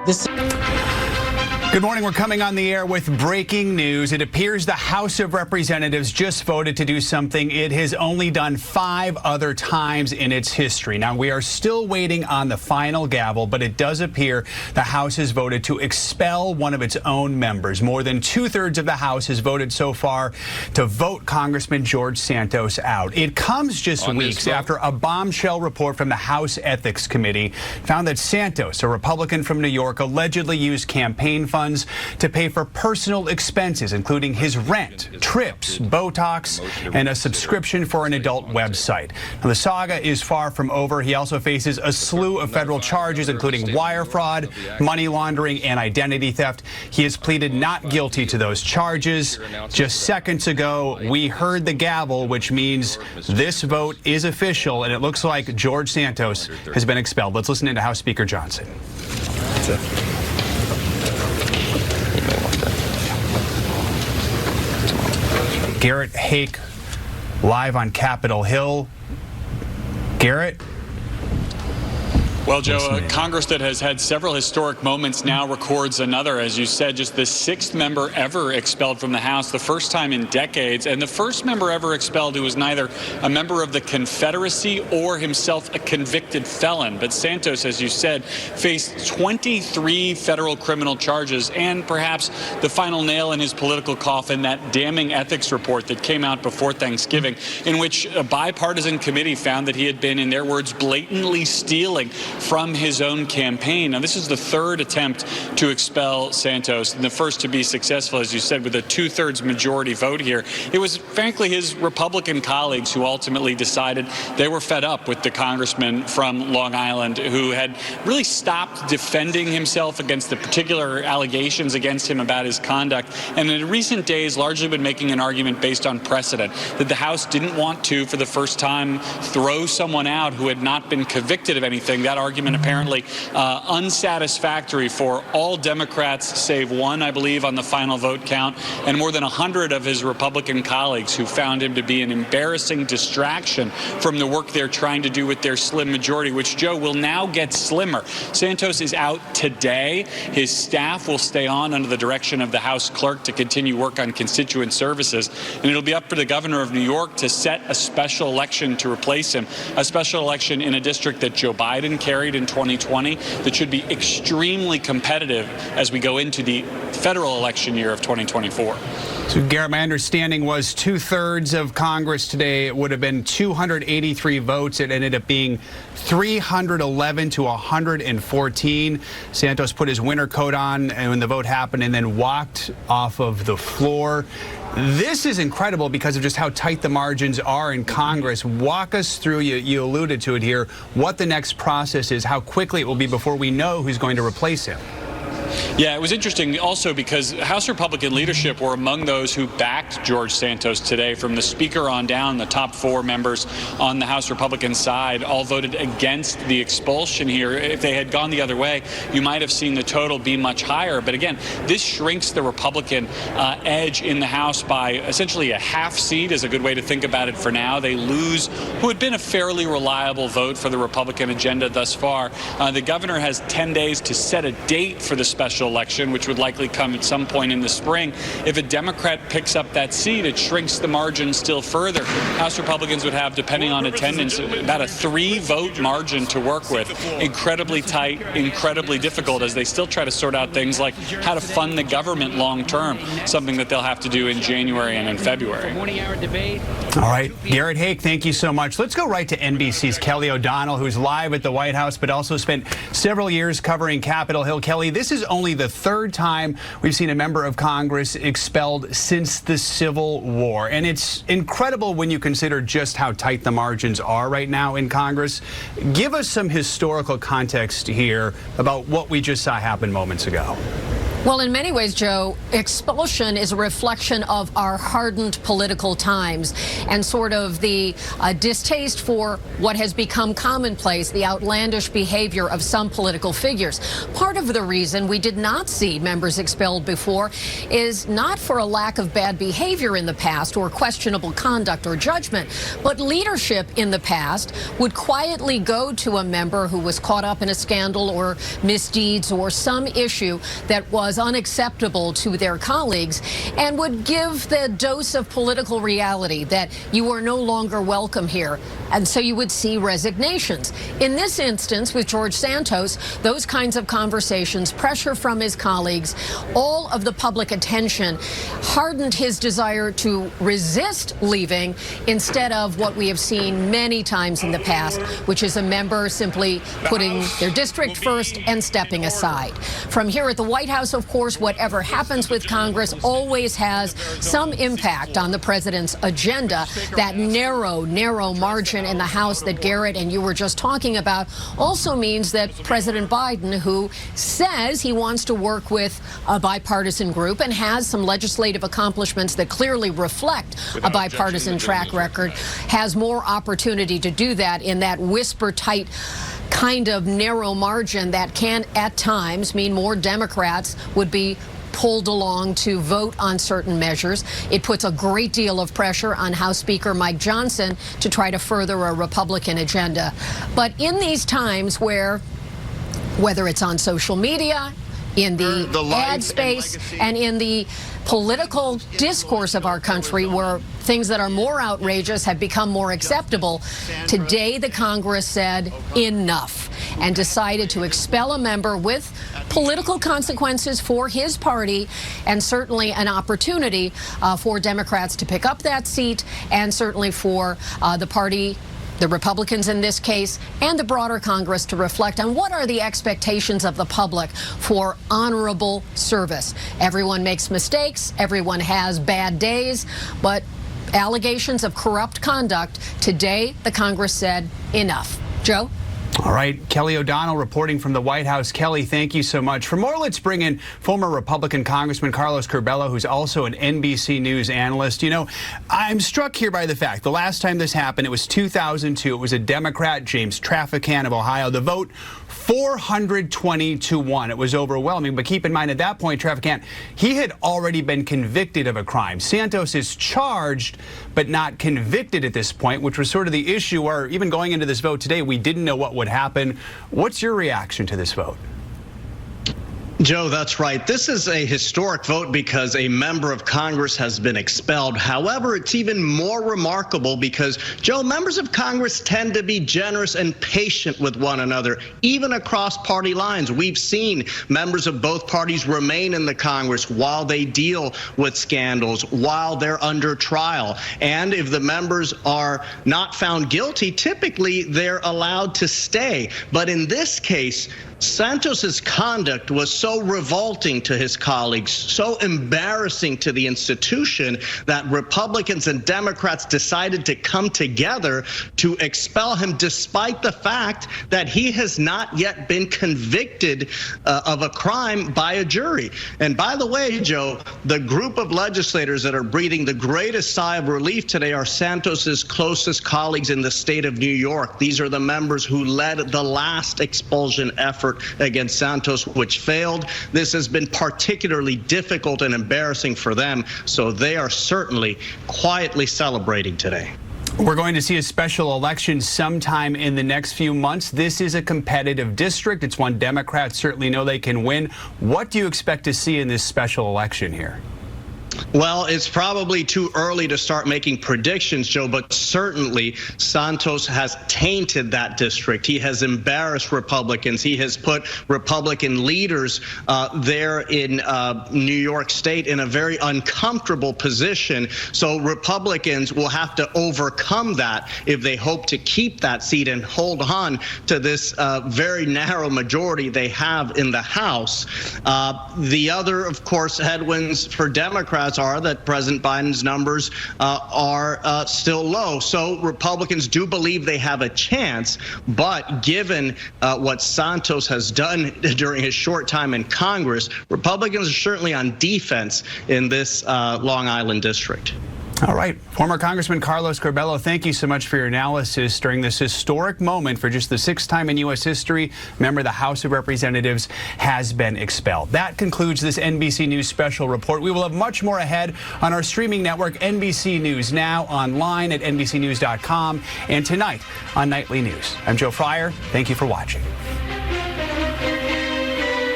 Good morning. We're coming on the air with breaking news. It appears the House of Representatives just voted to do something it has only done 5 other times in its history. Now, we are still waiting on the final gavel, but it does appear the House has voted to expel one of its own members. More than 2/3 of the House has voted so far to vote Congressman George Santos out. It comes just weeks after a bombshell report from the House Ethics Committee found that Santos, a Republican from New York, allegedly used campaign funds to pay for personal expenses, including his rent, trips, Botox, and a subscription for an adult website. Now, the saga is far from over. He also faces a slew of federal charges, including wire fraud, money laundering, and identity theft. He has pleaded not guilty to those charges. Just seconds ago, we heard the gavel, which means this vote is official, and it looks like George Santos has been expelled. Let's listen into House Speaker Johnson. Garrett Hake live on Capitol Hill. Garrett? Well, Joe, a Congress that has had several historic moments now records another, as you said, just the 6th member ever expelled from the House, the first time in decades, and the first member ever expelled who was neither a member of the Confederacy or himself a convicted felon. But Santos, as you said, faced 23 federal criminal charges and perhaps the final nail in his political coffin, that damning ethics report that came out before Thanksgiving, in which a bipartisan committee found that he had been, in their words, blatantly stealing from his own campaign. Now, this is the 3rd attempt to expel Santos, and the first to be successful, as you said, with a 2/3 majority vote here. It was, frankly, his Republican colleagues who ultimately decided they were fed up with the congressman from Long Island, who had really stopped defending himself against the particular allegations against him about his conduct, and in recent days largely been making an argument based on precedent, that the House didn't want to, for the first time, throw someone out who had not been convicted of anything. That argument apparently unsatisfactory for all Democrats save one, I believe, on the final vote count, and more than 100 of his Republican colleagues who found him to be an embarrassing distraction from the work they're trying to do with their slim majority, which, Joe, will now get slimmer. Santos is out today. His staff will stay on under the direction of the House clerk to continue work on constituent services, and it'll be up to the governor of New York to set a special election to replace him, a special election in a district that Joe Biden carried in 2020 that should be extremely competitive as we go into the federal election year of 2024. So, Garrett, my understanding was 2/3 of Congress today. It would have been 283 votes. It ended up being 311 to 114. Santos put his winter coat on when the vote happened and then walked off of the floor. This is incredible because of just how tight the margins are in Congress. Walk us through, you alluded to it here, what the next process is, how quickly it will be before we know who's going to replace him. Yeah, it was interesting also because House Republican leadership were among those who backed George Santos today. From the Speaker on down, the top 4 members on the House Republican side all voted against the expulsion here. If they had gone the other way, you might have seen the total be much higher. But again, this shrinks the Republican edge in the House by essentially a half seat, is a good way to think about it for now. They lose who had been a fairly reliable vote for the Republican agenda thus far. The governor has 10 days to set a date for the special election, which would likely come at some point in the spring. If a Democrat picks up that seat, it shrinks the margin still further. House Republicans would have, depending on attendance, about a 3-vote margin to work with. Incredibly tight, incredibly difficult as they still try to sort out things like how to fund the government long term, something that they'll have to do in January and in February. All right, Garrett Hake, thank you so much. Let's go right to NBC's Kelly O'Donnell, who's live at the White House, but also spent several years covering Capitol Hill. Kelly, this is only the 3rd time we've seen a member of Congress expelled since the Civil War. And it's incredible when you consider just how tight the margins are right now in Congress. Give us some historical context here about what we just saw happen moments ago. Well, in many ways, Joe, expulsion is a reflection of our hardened political times and sort of the distaste for what has become commonplace, the outlandish behavior of some political figures. Part of the reason we did not see members expelled before is not for a lack of bad behavior in the past or questionable conduct or judgment, but leadership in the past would quietly go to a member who was caught up in a scandal or misdeeds or some issue that was unacceptable to their colleagues and would give the dose of political reality that you are no longer welcome here. And so you would see resignations. In this instance, with George Santos, those kinds of conversations, pressure from his colleagues, all of the public attention hardened his desire to resist leaving instead of what we have seen many times in the past, which is a member simply putting their district first and stepping aside. From here at the White House, of course, whatever happens with Congress always has some impact on the president's agenda. That narrow margin in the House that Garrett and you were just talking about also means that President Biden, who says he wants to work with a bipartisan group and has some legislative accomplishments that clearly reflect a bipartisan track record, has more opportunity to do that in that whisper-tight kind of narrow margin that can at times mean more Democrats would be pulled along to vote on certain measures. It puts a great deal of pressure on House Speaker Mike Johnson to try to further a Republican agenda. But in these times where, whether it's on social media, in the ad space, and in the political discourse of our country, where things that are more outrageous have become more acceptable, today the Congress said enough and decided to expel a member with political consequences for his party and certainly an opportunity for Democrats to pick up that seat and certainly for the party, the Republicans in this case, and the broader Congress to reflect on what are the expectations of the public for honorable service. Everyone makes mistakes, everyone has bad days, but allegations of corrupt conduct, today the Congress said enough. Joe? All right, Kelly O'Donnell reporting from the White House. Kelly, thank you so much. For more, let's bring in former Republican Congressman Carlos Carbello, who's also an NBC News analyst. You know, I'm struck here by the fact the last time this happened, it was 2002. It was a Democrat, James Traficant of Ohio. The vote, 420-1. It was overwhelming. But keep in mind, at that point, Traficant, he had already been convicted of a crime. Santos is charged but not convicted at this point, which was sort of the issue where even going into this vote today, we didn't know what would happen. What's your reaction to this vote? Joe, that's right. This is a historic vote because a member of Congress has been expelled. However, it's even more remarkable because, Joe, members of Congress tend to be generous and patient with one another, even across party lines. We've seen members of both parties remain in the Congress while they deal with scandals, while they're under trial. And if the members are not found guilty, typically they're allowed to stay. But in this case, Santos's conduct was so revolting to his colleagues, so embarrassing to the institution, that Republicans and Democrats decided to come together to expel him, despite the fact that he has not yet been convicted of a crime by a jury. And by the way, Joe, the group of legislators that are breathing the greatest sigh of relief today are Santos's closest colleagues in the state of New York. These are the members who led the last expulsion effort against Santos, which failed. This has been particularly difficult and embarrassing for them, so they are certainly quietly celebrating today. We're going to see a special election sometime in the next few months. This is a competitive district. It's one Democrats certainly know they can win. What do you expect to see in this special election here? Well, it's probably too early to start making predictions, Joe, but certainly Santos has tainted that district. He has embarrassed Republicans. He has put Republican leaders there in New York State in a very uncomfortable position. So Republicans will have to overcome that if they hope to keep that seat and hold on to this very narrow majority they have in the House. The other, of course, headwinds for Democrats Democrats are that President Biden's numbers are still low. So Republicans do believe they have a chance, but given what Santos has done during his short time in Congress, Republicans are certainly on defense in this Long Island district. All right. Former Congressman Carlos Carbello, thank you so much for your analysis during this historic moment. For just the 6th time in U.S. history, member of the House of Representatives has been expelled. That concludes this NBC News special report. We will have much more ahead on our streaming network, NBC News Now, online at NBCnews.com, and tonight on Nightly News. I'm Joe Fryer. Thank you for watching.